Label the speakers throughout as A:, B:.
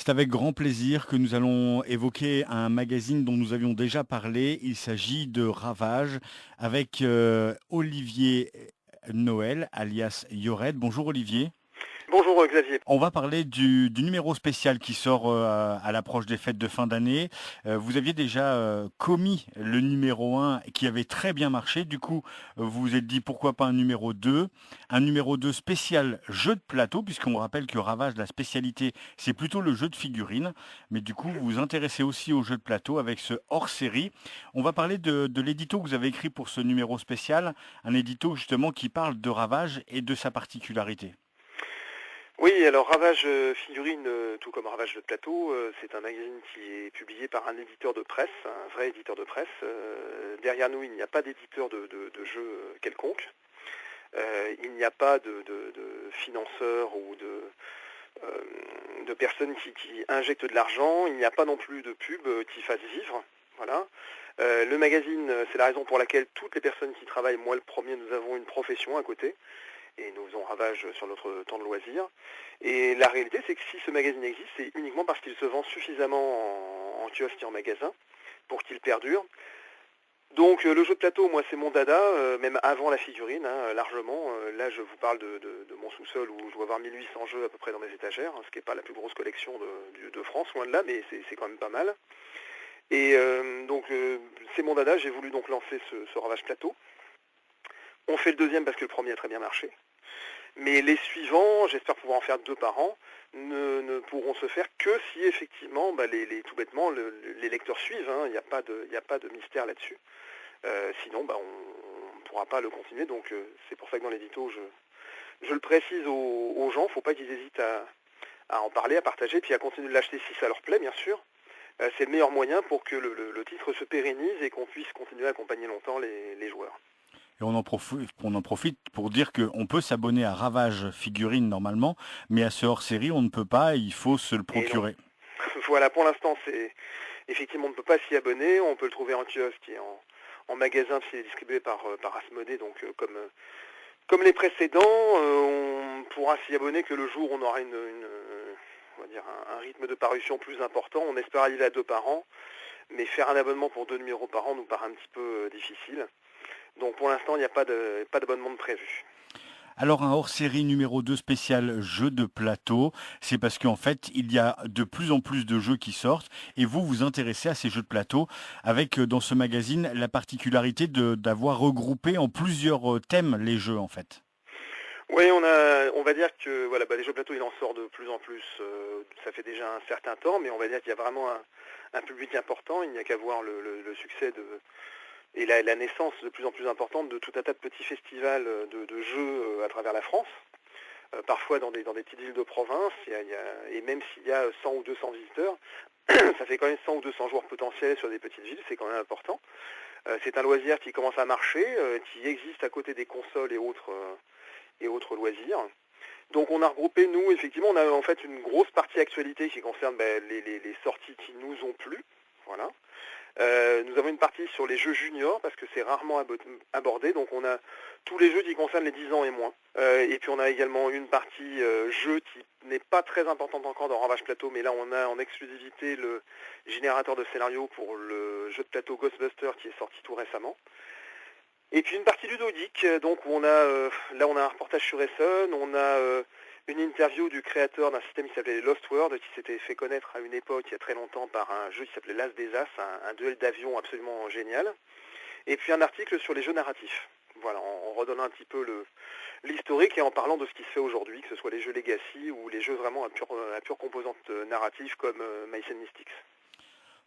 A: C'est avec grand plaisir que nous allons évoquer un magazine dont nous avions déjà parlé. Il s'agit de Ravage avec Olivier Noël, alias Yored. Bonjour Olivier.
B: Bonjour Xavier.
A: On va parler du numéro spécial qui sort à l'approche des fêtes de fin d'année. Vous aviez déjà commis le numéro un qui avait très bien marché. Du coup, vous vous êtes dit pourquoi pas un numéro 2, un numéro 2 spécial jeu de plateau, puisqu'on rappelle que Ravage, la spécialité, c'est plutôt le jeu de figurines. Mais du coup, vous vous intéressez aussi au jeu de plateau avec ce hors-série. On va parler de l'édito que vous avez écrit pour ce numéro spécial, un édito justement qui parle de Ravage et de sa particularité.
B: Oui, alors Ravage Figurine, tout comme Ravage de plateau, c'est un magazine qui est publié par un éditeur de presse, un vrai éditeur de presse. Derrière nous, il n'y a pas d'éditeur de jeu quelconque. Il n'y a pas de financeurs ou de personnes qui injectent de l'argent. Il n'y a pas non plus de pub qui fasse vivre. Voilà. Le magazine, c'est la raison pour laquelle toutes les personnes qui travaillent, moi le premier, nous avons une profession à côté. Et nous faisons Ravage sur notre temps de loisir. Et la réalité, c'est que si ce magazine existe, c'est uniquement parce qu'il se vend suffisamment en kiosque et en magasin pour qu'il perdure. Donc le jeu de plateau, moi c'est mon dada, même avant la figurine, hein, largement. Là je vous parle de mon sous-sol où je dois avoir 1800 jeux à peu près dans mes étagères, hein, ce qui n'est pas la plus grosse collection de France, loin de là, mais c'est quand même pas mal. Et c'est mon dada, j'ai voulu donc lancer ce Ravage plateau. On fait le deuxième parce que le premier a très bien marché. Mais les suivants, j'espère pouvoir en faire 2 par an, ne pourront se faire que si effectivement, tout bêtement, les lecteurs suivent. Hein, il n'y a pas de mystère là-dessus. Sinon, on ne pourra pas le continuer. Donc c'est pour ça que dans l'édito, je le précise aux gens. Il ne faut pas qu'ils hésitent à en parler, à partager, puis à continuer de l'acheter si ça leur plaît, bien sûr. C'est le meilleur moyen pour que le titre se pérennise et qu'on puisse continuer à accompagner longtemps les joueurs.
A: Et on en profite pour dire qu'on peut s'abonner à Ravage Figurine normalement, mais à ce hors-série, on ne peut pas, il faut se le
B: Et non.
A: procurer.
B: Voilà, pour l'instant, effectivement, on ne peut pas s'y abonner. On peut le trouver en kiosque et en magasin s'il est distribué par Asmodée, donc comme les précédents, on pourra s'y abonner que le jour où on aura on va dire un rythme de parution plus important. On espère arriver à 2 par an, mais faire un abonnement pour 2 numéros par an nous paraît un petit peu difficile. Donc pour l'instant, il n'y a pas d'abonnement de prévu.
A: Alors un hors-série numéro 2 spécial jeu de plateau, c'est parce qu'en fait, il y a de plus en plus de jeux qui sortent et vous vous intéressez à ces jeux de plateau avec dans ce magazine la particularité d'avoir regroupé en plusieurs thèmes les jeux en fait.
B: Oui, on va dire que voilà, les jeux plateau, il en sort de plus en plus. Ça fait déjà un certain temps, mais on va dire qu'il y a vraiment un public important. Il n'y a qu'à voir le succès et la naissance de plus en plus importante de tout un tas de petits festivals de jeux à travers la France. Parfois dans des petites villes de province, et même s'il y a 100 ou 200 visiteurs, ça fait quand même 100 ou 200 joueurs potentiels sur des petites villes, c'est quand même important. C'est un loisir qui commence à marcher, qui existe à côté des consoles et autres loisirs. Donc on a regroupé, nous, effectivement, on a en fait une grosse partie actualité qui concerne les sorties qui nous ont plu. Voilà. Nous avons une partie sur les jeux juniors parce que c'est rarement abordé, donc on a tous les jeux qui concernent les 10 ans et moins. Et puis on a également une partie jeu qui n'est pas très importante encore dans Ravage Plateau, mais là on a en exclusivité le générateur de scénario pour le jeu de plateau Ghostbusters qui est sorti tout récemment. Et puis une partie ludique, donc où là on a un reportage sur Essen, on a une interview du créateur d'un système qui s'appelait Lost World, qui s'était fait connaître à une époque, il y a très longtemps, par un jeu qui s'appelait l'As des As, un duel d'avion absolument génial. Et puis un article sur les jeux narratifs. Voilà, en redonnant un petit peu l'historique et en parlant de ce qui se fait aujourd'hui, que ce soit les jeux Legacy ou les jeux vraiment à pure composante narrative comme Mice and Mystics.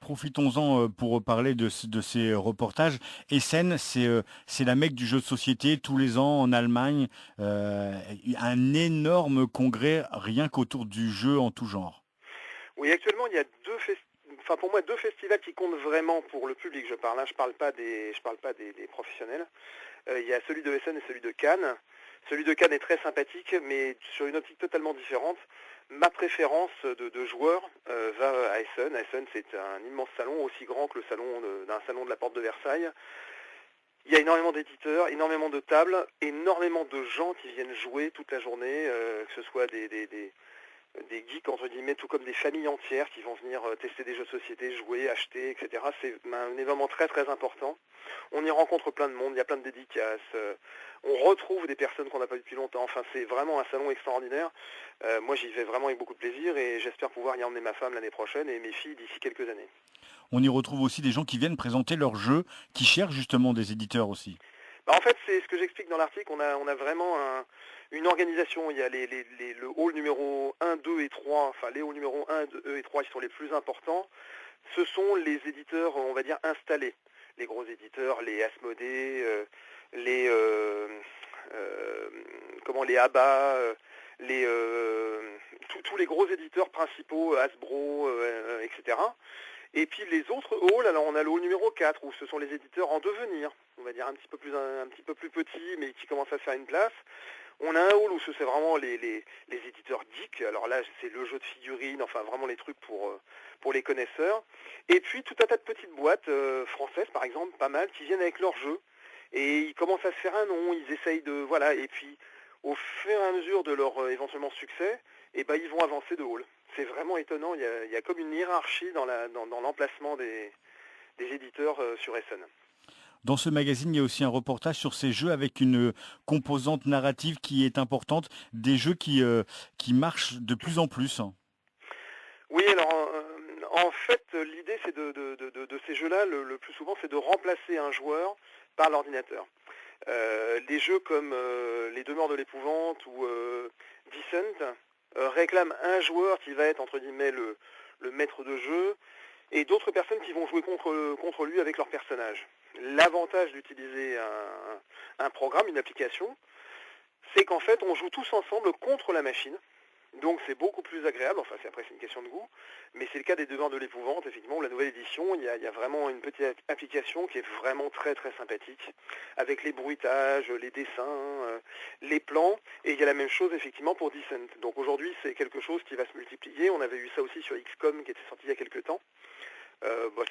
A: Profitons-en pour parler de ces reportages. Essen, c'est la Mecque du jeu de société. Tous les ans, en Allemagne, un énorme congrès rien qu'autour du jeu en tout genre.
B: Oui, actuellement, il y a pour moi, deux festivals qui comptent vraiment pour le public. Je parle, hein, je parle pas des professionnels. Il y a celui de Essen et celui de Cannes. Celui de Cannes est très sympathique, mais sur une optique totalement différente. Ma préférence de joueur va à Essen. Essen, c'est un immense salon, aussi grand que le salon d'un salon de la Porte de Versailles. Il y a énormément d'éditeurs, énormément de tables, énormément de gens qui viennent jouer toute la journée, que ce soit des geeks entre guillemets, tout comme des familles entières qui vont venir tester des jeux de société, jouer, acheter, etc. C'est un événement très très important. On y rencontre plein de monde, il y a plein de dédicaces, on retrouve des personnes qu'on n'a pas vues depuis longtemps, enfin c'est vraiment un salon extraordinaire. Moi j'y vais vraiment avec beaucoup de plaisir et j'espère pouvoir y emmener ma femme l'année prochaine et mes filles d'ici quelques années.
A: On y retrouve aussi des gens qui viennent présenter leurs jeux, qui cherchent justement des éditeurs aussi.
B: En fait, c'est ce que j'explique dans l'article, on a vraiment une organisation, il y a le hall numéro 1, 2 et 3, enfin les halls numéro 1, 2 et 3 qui sont les plus importants, ce sont les éditeurs, on va dire, installés. Les gros éditeurs, les Asmodée, les les ABBA, tous les gros éditeurs principaux, Hasbro, etc. Et puis les autres halls, alors on a le hall numéro 4 où ce sont les éditeurs en devenir, on va dire un petit peu plus petits mais qui commencent à faire une place. On a un hall où c'est vraiment les éditeurs geeks, alors là c'est le jeu de figurines, enfin vraiment les trucs pour les connaisseurs. Et puis tout un tas de petites boîtes françaises par exemple, pas mal, qui viennent avec leurs jeux. Et ils commencent à se faire un nom, ils essayent de... Voilà, et puis au fur et à mesure de leur éventuellement succès, eh ben, ils vont avancer de hall. C'est vraiment étonnant, il y a comme une hiérarchie dans l'emplacement des éditeurs sur Essen.
A: Dans ce magazine, il y a aussi un reportage sur ces jeux avec une composante narrative qui est importante, des jeux qui marchent de plus en plus.
B: Oui, alors en fait, l'idée c'est de ces jeux-là, le plus souvent, c'est de remplacer un joueur par l'ordinateur. Des jeux comme Les Demeures de l'Épouvante ou Descent réclament un joueur qui va être entre guillemets le maître de jeu et d'autres personnes qui vont jouer contre lui avec leur personnage. L'avantage d'utiliser un programme, une application, c'est qu'en fait on joue tous ensemble contre la machine. Donc c'est beaucoup plus agréable, enfin après c'est une question de goût, mais c'est le cas des Demeures de l'Épouvante, effectivement, la nouvelle édition, il y a vraiment une petite application qui est vraiment très très sympathique, avec les bruitages, les dessins, les plans, et il y a la même chose effectivement pour Descent. Donc aujourd'hui c'est quelque chose qui va se multiplier, on avait eu ça aussi sur XCOM qui était sorti il y a quelques temps.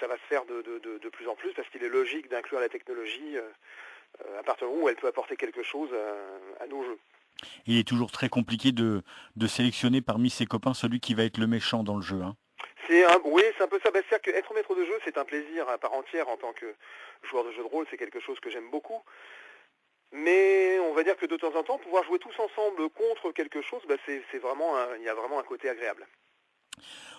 B: Ça va se faire de plus en plus parce qu'il est logique d'inclure la technologie à partir du moment où elle peut apporter quelque chose à nos jeux.
A: Il est toujours très compliqué de sélectionner parmi ses copains celui qui va être le méchant dans le jeu, hein.
B: Oui, c'est un peu ça. C'est-à-dire qu'être maître de jeu, c'est un plaisir à part entière en tant que joueur de jeu de rôle, c'est quelque chose que j'aime beaucoup. Mais on va dire que de temps en temps, pouvoir jouer tous ensemble contre quelque chose, c'est vraiment, il y a vraiment un côté agréable.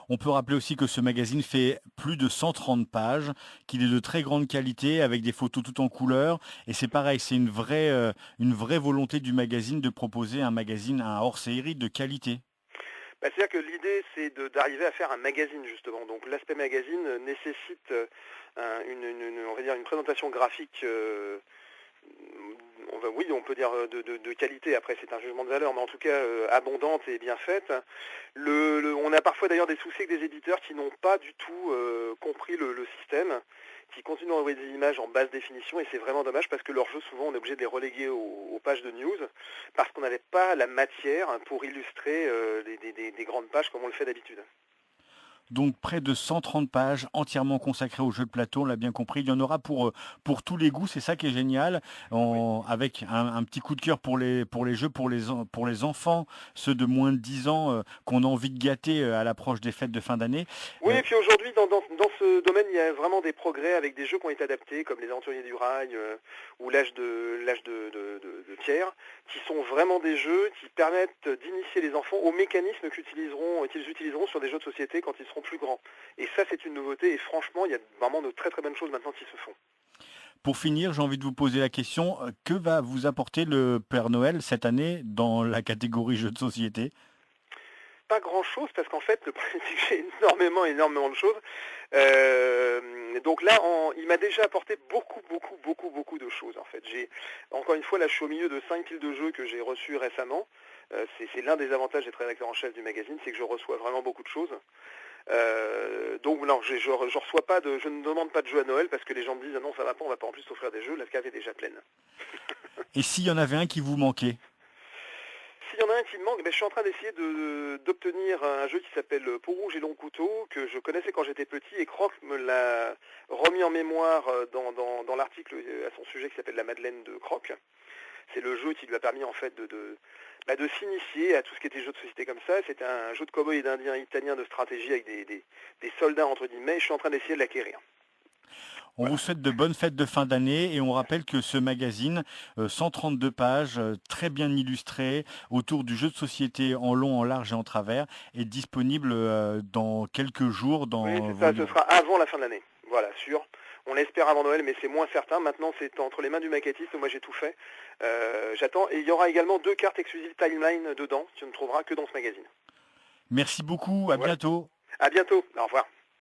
A: On peut rappeler aussi que ce magazine fait plus de 130 pages, qu'il est de très grande qualité avec des photos tout en couleur. Et c'est pareil, c'est une vraie volonté du magazine de proposer un magazine, un hors-série de qualité.
B: C'est-à-dire que l'idée, c'est d'arriver à faire un magazine, justement. Donc l'aspect magazine nécessite on va dire une présentation graphique oui, on peut dire de qualité, après c'est un jugement de valeur, mais en tout cas abondante et bien faite. On a parfois d'ailleurs des soucis avec des éditeurs qui n'ont pas du tout compris le système, qui continuent à envoyer des images en basse définition, et c'est vraiment dommage parce que leurs jeux, souvent, on est obligé de les reléguer aux pages de news, parce qu'on n'avait pas la matière pour illustrer des grandes pages comme on le fait d'habitude.
A: Donc près de 130 pages entièrement consacrées aux jeux de plateau, on l'a bien compris. Il y en aura pour tous les goûts, c'est ça qui est génial. Avec un petit coup de cœur pour les jeux, pour les enfants, ceux de moins de 10 ans qu'on a envie de gâter à l'approche des fêtes de fin d'année.
B: Oui, et puis aujourd'hui, dans ce domaine, il y a vraiment des progrès avec des jeux qui ont été adaptés, comme Les Aventuriers du Rail ou l'âge de Pierre, qui sont vraiment des jeux qui permettent d'initier les enfants aux mécanismes qu'ils utiliseront sur des jeux de société quand ils seront plus grands. Et ça, c'est une nouveauté, et franchement, il y a vraiment de très très bonnes choses maintenant qui se font.
A: Pour finir, j'ai envie de vous poser la question, que va vous apporter le Père Noël cette année dans la catégorie jeux de société ?
B: Pas grand chose parce qu'en fait le problème c'est que j'ai énormément de choses. Donc là il m'a déjà apporté beaucoup de choses en fait. Encore une fois là je suis au milieu de 5 piles de jeux que j'ai reçus récemment. C'est l'un des avantages d'être rédacteur en chef du magazine, c'est que je reçois vraiment beaucoup de choses. Donc non, je ne demande pas de jeux à Noël parce que les gens me disent ah non ça va pas, on va pas en plus t'offrir des jeux, la cave est déjà pleine.
A: Et s'il y en avait un qui vous manquait ?
B: S'il y en a un qui me manque, je suis en train d'essayer d'obtenir un jeu qui s'appelle Peau rouge et long couteau, que je connaissais quand j'étais petit, et Croc me l'a remis en mémoire dans l'article à son sujet qui s'appelle La Madeleine de Croc. c'est le jeu qui lui a permis en fait de s'initier à tout ce qui était jeu de société comme ça. C'était un jeu de cow-boy et d'indiens italien de stratégie avec des soldats entre guillemets. Je suis en train d'essayer de l'acquérir.
A: On vous
B: Voilà.
A: souhaite de bonnes fêtes de fin d'année et on rappelle que ce magazine, 132 pages, très bien illustré, autour du jeu de société en long, en large et en travers, est disponible dans quelques jours
B: Oui,
A: dans
B: c'est
A: vos
B: ça, ce
A: livres.
B: sera avant la fin de l'année. Voilà, sûr. On l'espère avant Noël, mais c'est moins certain. Maintenant, c'est entre les mains du maquettiste. Moi, j'ai tout fait. J'attends. Et il y aura également 2 cartes exclusives Timeline dedans. Tu ne trouveras que dans ce magazine.
A: Merci beaucoup, à
B: Voilà.
A: bientôt.
B: À bientôt. Au revoir.